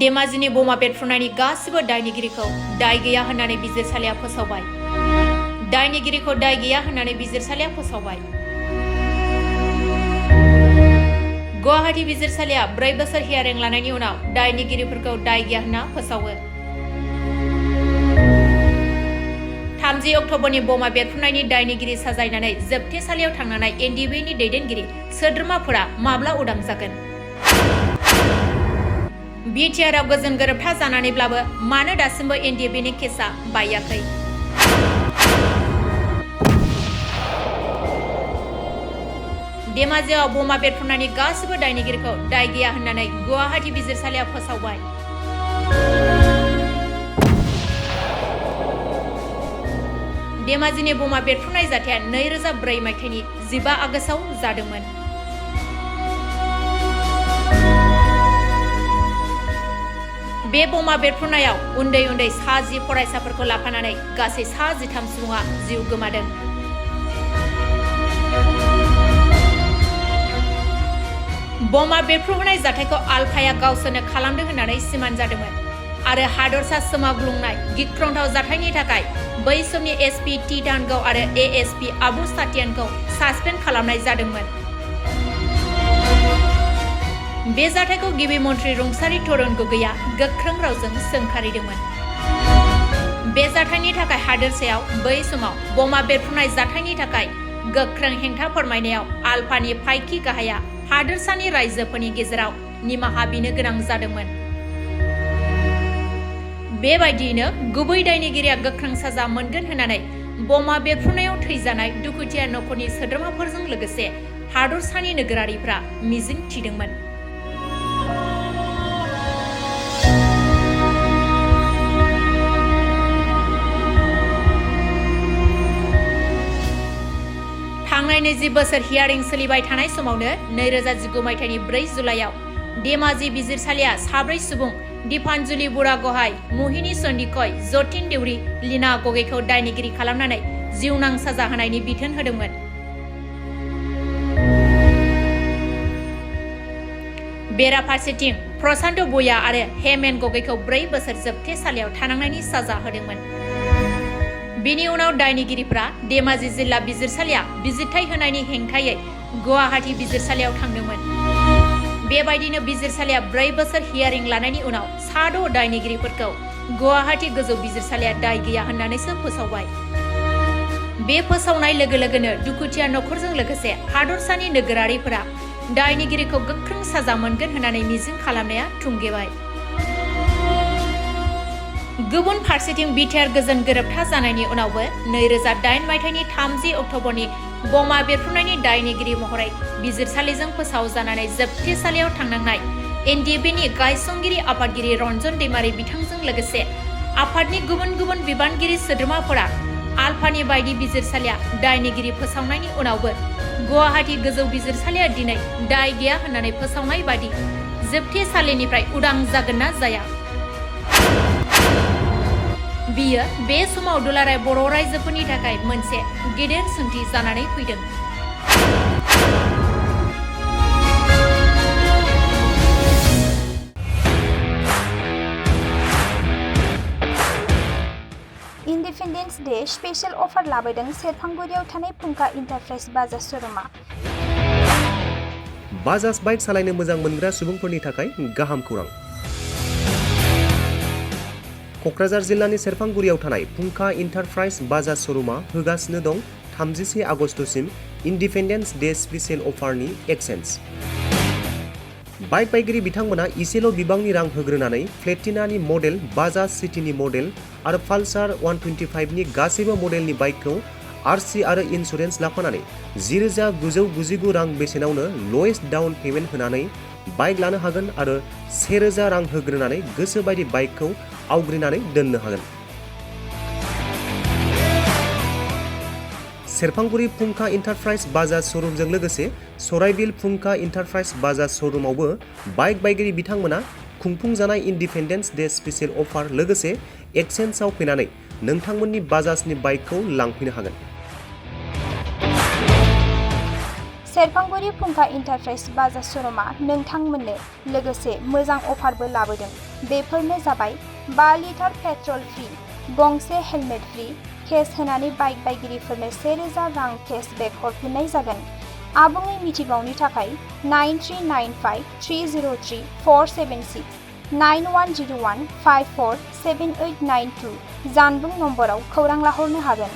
धेमाजिनि बमा बेरफ्रुनायनि गासिबो दायनिगिरिखौ दाय गैया होननानै बिजिरसालिया फोसावबाय। दायनिगिरिखौ दाय गैया होननानै बिजिरसालिया फोसावबाय। गुवाहाटी बिजिरसालिया 4 बोसोर हियारिं लानायनि उनाव दायनिगिरिफोरखौ दाय गैया होनना फोसावो। 30 अक्ट'बरनि बमा बेरफ्रुनायनि दायनिगिरि साजायनानै जोबथेसालियाव थांनानै एनडिएफबीनि दैदेनगिरि सोद्रोमाफोरा माब्ला उदां जागोन? बिटिआरआव गोजोन गोरोबथा जानानैब्लाबो मानो दासिमबो एनडिएफबीनि केसआ बायाखै? धेमाजियाव बमा बेरफ्रुनायनि गासिबो दायनिगिरिखौ दाय गैया होननानै गुवाहाटी बिजिरसालिया फोसावबाय। धेमाजिनि बमा बेरफ्रुनाय जाथाया 2004 मायथाइनि 15 आगस्टआव जादोंमोन। बे बमा बेरफ्रुनायाव उन्दै उन्दै सा 10 फरायसाफोरखौ लाफानानै गासै सा 13 सुबुङा जिउ गोमादों। बमा बेरफ्रुहोनाय जाथायखौ आलफाया गावसोरनो खालामदों होननानै सिमान जादोंमोन आरो हादरसा सोमावग्लुंनाय गिख्रंथाव जाथायनि थाखाय बै समनि एसपि टी दानगाव आरो एएसपि आबु सातियानखौ सासपेन्ड खालामनाय जादोंमोन। बे जाथायखौ गिबि मन्त्रि रुंसारि तरुण गगैआ गोख्रों रावजों सोंखारिदोंमोन। बे जाथायनि थाखाय हादोरसायाव बै समाव बमा बेरफ्रुनाय जाथायनि थाखाय गोख्रों हेंथा फोरमायनायाव आलफानि फाइखि गाहाया हादोरसानि रायजोफोरनि गेजेराव निमाहा बिनो गोनां जादोंमोन। बेबायदियैनो गुबै दायनिगिरिया गोख्रों साजा मोनगोन होननानै बमा बेरफ्रुनायाव थैजानाय दुखुथिया नखरनि सोद्रोमाफोरजों लोगोसे हादरसानि नोगोरारिफ्रा मिजिं थिदोंमोन। थांनाय 20 बोसोर हियारिं सोलिबाय थानाय समावनो 2019 मायथाइनि 4 जुलाइआव धेमाजि बिजिरसालिया 4 सुबुं दीपान्जुलि बुरागहाइ, मोहिनी चन्दिकय, जतिन देउरि, लीना गगैखौ दायनिगिरि खालामनानै जिउनां साजा होनायनि बिथोन होदोंमोन। बेराफारसेथिं प्रशान्त बया आरो हेमेन गगैखौ 4 बोसोर जोबथेसालियाव थानांनायनि साजा होदोंमोन। बिनि उनाव दायनिगिरिफ्रा धेमाजि जिल्ला बिजिरसालिया बिजिरथाय होनायनि हेंथायै गुवाहाटी बिजिरसालियाव थांदोंमोन। बेबायदिनो बिजिरसालिया 4 बोसोर हियारिं लानायनि उनाव 6 दायनिगिरिफोरखौ गुवाहाटी गोजौ बिजिरसालिया दाय गैया होननानैसो फोसावबाय। बे फोसावनाय लोगो लोगोनो दुखुथिया नखरजों लोगोसे हादरसानि नोगोरारिफोरा दायनिगिरिखौ गोख्रों साजा मोनगोन होननानै मिजिं खालामनाया थुंगेबाय। गुबुन फारसेथिं बिटिआर गोजोन गोरोबथा जानायनि उनावबो 2008 मायथाइनि 30 अक्ट'बरनि बमा बेरफ्रुनायनि दायनिगिरि महरै बिजिरसालिजों फोसावजानानै जोबथेसालियाव थांनांनाय एनडिएफबिनि गायसनगिरि आफादगिरि रन्जन दैमारि बिथांजों लोगोसे आफादनि गुबुन गुबुन बिबानगिरि सोद्रोमाफोरा आलफानि बायदि बिजिरसालिया दायनिगिरि फोसावनायनि उनावबो गुवाहाटी गोजौ बिजिरसालिया दिनै दाय गैया होननानै फोसावनाय बायदि जोबथेसालिनिफ्राय उदां जागोन ना जाया? बियो बे समाव दुलाराय बर' रायजोफोरनि थाखाय मोनसे गेदेर सोंथि जानानै फैदों। इन्डिपेन्डेन्स डे स्पेशल अफार लाबोदों सेरफांगुरियाव थानाय फुंखा इन्टारप्राइज बाजाज श'रुमा। बाजाज बाइक सालायनो मोजां मोनग्रा सुबुंफोरनि थाखाय गाहाम खौरां। क'क्राझार जिल्लानि सेरफांगुरियाव थानाय फुंखा इन्टारप्राइज बाजाज श'रुमा होगासिनो दं 31 आगस्तसिम इन्डिपेन्डेन्स डे स्पेशल अफारनि एक्सेन्ज। बाइक बायगिरि बिथांमोना इसेल' बिबांनि रां होग्रोनानै प्लेटिनानि मडेल, बाजाज सिटीनि मडेल आरो पालसार 125नि गासैबो मडेलनि बाइकखौ आरसि आरो इन्सुरेन्स लाफानानै 10,999 रां बेसेनावनो ल'एस्ट डाउन पेमेन्ट होनानै बाइक लानो हागोन आरो 1,000 रां होग्रोनानै गोसो बायदि बाइकखौ आवग्रिनानै दोननो हागोन। सेरफांगुरि फुंखा इन्टारप्राइज बाजाज श'रुमजों लोगोसे सराइबिल फुंखा इन्टारप्राइज बाजाज श'रुमावबो बाइक बायगिरि बिथांमोना खुंफुंजानाय इन्डिपेन्डेन्स डे स्पेशल अफार लोगोसे एक्सेन्जआव फैनानै नोंथांमोननि बाजाजनि बाइकखौ लांफैनो हागोन। सेरफांगुरि फुंखा इन्टारप्राइज बाजार श'रुमा नोंथांमोननो लोगोसे मोजां अफारबो लाबोदों। बेफोरनो जाबाय 5 लिटार पेट्रल फ्रि, गंसे हेलमेट फ्रि, केस होनानै बाइक बायगिरिफोरनो 1000 रां केशबेक हरफिननाय जागोन। आबुङै मिथिबावनो थाखाय 9395303476 9101547892 जानबुं नम्बराव खौरां लाहरनो हागोन।